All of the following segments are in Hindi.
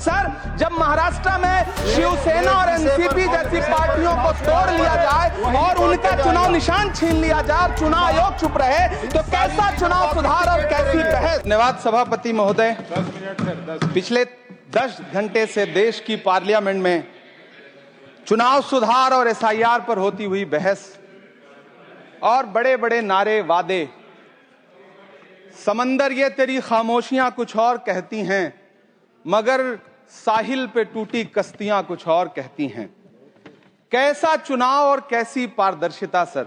सर, जब महाराष्ट्र में शिवसेना और एनसीपी जैसी पार्टियों को तोड़ लिया जाए और उनका चुनाव निशान छीन लिया जाए, चुनाव आयोग चुप रहे, तो कैसा चुनाव सुधार और कैसी बहस। धन्यवाद सभापति महोदय। पिछले 10 घंटे से देश की पार्लियामेंट में चुनाव सुधार और एसआईआर पर होती हुई बहस और बड़े बड़े नारे, वादे, समंदर ये तेरी खामोशियां कुछ और कहती हैं, मगर साहिल पे टूटी कश्तियां कुछ और कहती हैं। कैसा चुनाव और कैसी पारदर्शिता सर।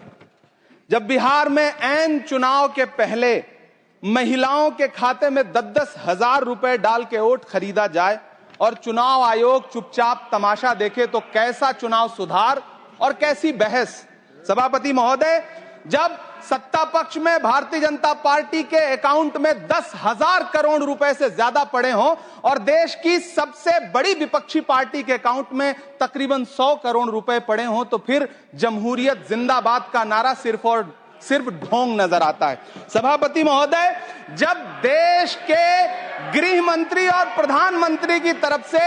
जब बिहार में ऐन चुनाव के पहले महिलाओं के खाते में 10-10 हजार रुपए डाल के वोट खरीदा जाए और चुनाव आयोग चुपचाप तमाशा देखे, तो कैसा चुनाव सुधार और कैसी बहस। सभापति महोदय, जब सत्ता पक्ष में भारतीय जनता पार्टी के अकाउंट में 10,000 करोड़ रुपए से ज्यादा पड़े हों और देश की सबसे बड़ी विपक्षी पार्टी के अकाउंट में तकरीबन 100 करोड़ रुपए पड़े हों, तो फिर जमहूरियत जिंदाबाद का नारा सिर्फ ढोंग नजर आता है। सभापति महोदय, जब देश के गृह मंत्री और प्रधानमंत्री की तरफ से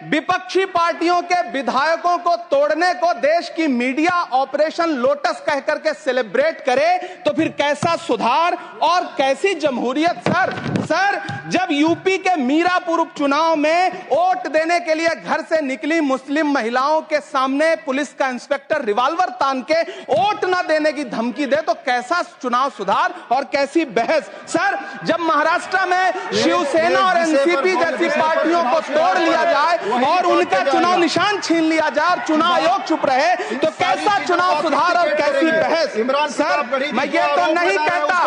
विपक्षी पार्टियों के विधायकों को तोड़ने को देश की मीडिया ऑपरेशन लोटस कह करके सेलिब्रेट करे, तो फिर कैसा सुधार और कैसी जमहूरियत सर। जब यूपी के मीरापुर उपचुनाव में वोट देने के लिए घर से निकली मुस्लिम महिलाओं के सामने पुलिस का इंस्पेक्टर रिवॉल्वर तान के वोट न देने की धमकी दे, तो कैसा चुनाव सुधार और कैसी बहस। सर, जब महाराष्ट्र में शिवसेना और एनसीपी जैसी पार्टियों को तोड़ लिया जाए और उनका चुनाव निशान छीन लिया जाए और चुनाव आयोग चुप रहे, तो कैसा चुनाव सुधार और कैसी बहस। सर, मैं ये तो नहीं कहता,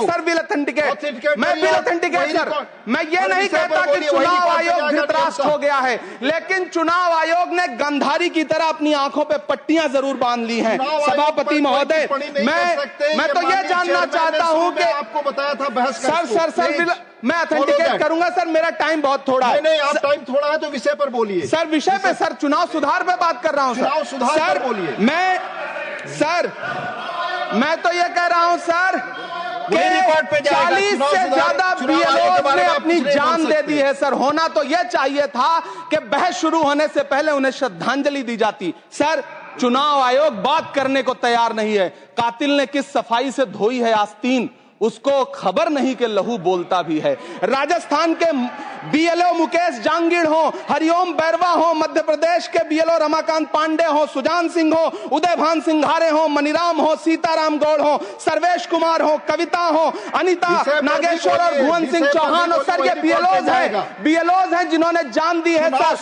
सर विल ऑथेंटिकेट, मैं विल ऑथेंटिकेट सर, मैं ये नहीं कहता कि चुनाव आयोग धृतराष्ट्र हो गया है, लेकिन चुनाव आयोग ने गंधारी की तरह अपनी आंखों पे पट्टियां जरूर बांध ली हैं। सभापति महोदय, मैं तो ये जानना चाहता हूं कि आपको बताया था बहस सर मैं ऑथेंटिकेट करूंगा सर, मेरा टाइम बहुत थोड़ा है। नहीं, आप टाइम थोड़ा है तो विषय पर बोलिए सर। विषय पे सर, चुनाव सुधार पे बात कर रहा हूं चुनाव सुधार सर। बोलिए। मैं तो ये कह रहा हूं सर, 40 से ज्यादा बीएलओ ने अपनी जान दे दी है सर। होना तो यह चाहिए था कि बहस शुरू होने से पहले उन्हें श्रद्धांजलि दी जाती। सर, चुनाव आयोग बात करने को तैयार नहीं है। कातिल ने किस सफाई से धोई है आस्तीन, उसको खबर नहीं कि लहू बोलता भी है। राजस्थान के बीएलओ मुकेश जांगीड़ हो, हरिओम बैरवा हो, मध्य प्रदेश के बीएलओ रमाकांत पांडे हो, सुजान सिंह हो, उदयभान सिंघारे हो, मनीराम हो, सीताराम गौड़ हो, सर्वेश कुमार हो, कविता हो, अनिता नागेश्वर और भुवन सिंह चौहान हो। सर, ये बीएलओज हैं जिन्होंने जान दी है सर।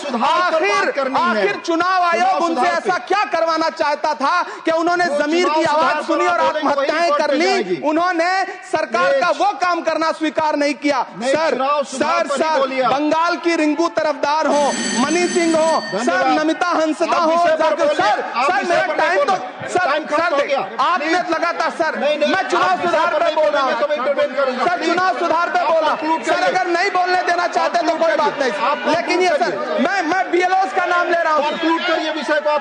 आखिर चुनाव आयोग उनसे ऐसा क्या करवाना चाहता था कि उन्होंने जमीर की आवाज सुनी और आत्महत्याएं कर ली। उन्होंने सरकार का वो काम करना स्वीकार नहीं किया। सर, बंगाल की रिंकू तरफदार हो, मनी सिंह हो, सर नमिता हंसदा हो, सर मेरा टाइम तो सर आपने लगातार सर, मैं चुनाव सुधार पर बोल रहा हूँ सर, चुनाव सुधार पर बोल रहा हूँ सर। अगर नहीं बोलने देना चाहते तो कोई बात नहीं, लेकिन ये सर मैं बीएलओस का नाम ले रहा हूँ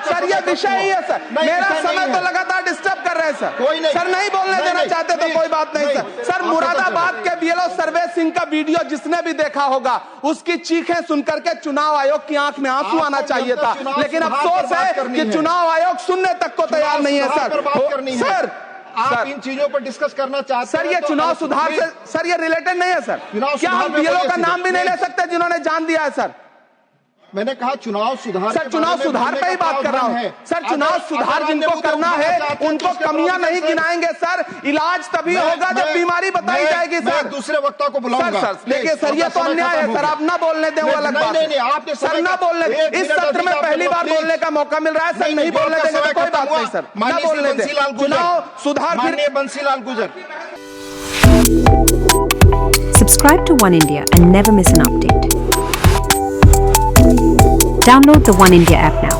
सर। ये विषय ही है सर, मेरा समय तो लगातार डिस्टर्ब कर रहे हैं सर। नहीं बोलने देना चाहते तो कोई बात नहीं सर। मुरादाबाद के बीएलओ सर्वेश सिंह का वीडियो जिसने भी देखा होगा, उसकी चीखें सुनकर के चुनाव आयोग की आंख में आंसू आना चाहिए था, लेकिन अफसोस है कि चुनाव आयोग सुनने तक को तैयार नहीं है सर। आप इन चीजों पर डिस्कस करना चाहते हैं सर, ये चुनाव सुधार से सर ये रिलेटेड नहीं है सर। क्या हम बीएलओ का नाम भी नहीं ले सकते जिन्होंने जान दिया है सर? मैंने कहा चुनाव सुधार सर, चुनाव सुधार पे ही बात कर रहा हूँ सर। चुनाव सुधार जिनको करना है उनको कमियां नहीं गिनाएंगे सर। इलाज तभी होगा जब बीमारी बताई जाएगी सर। दूसरे वक्ता को बुलाऊंगा सर। देखिए सर, ये तो अन्याय है सर, आप ना बोलने दें वो अलग बात है। आपने सर ना बोलने, इस सत्र में पहली बार बोलने का मौका मिल रहा है सर, नहीं बोलने देंगे तो कोई बात नहीं सर, ना बोलने दें। चुनाव सुधार, माननीय बंसीलाल गुजर। Subscribe to One India and never miss an update. Download the One India app now.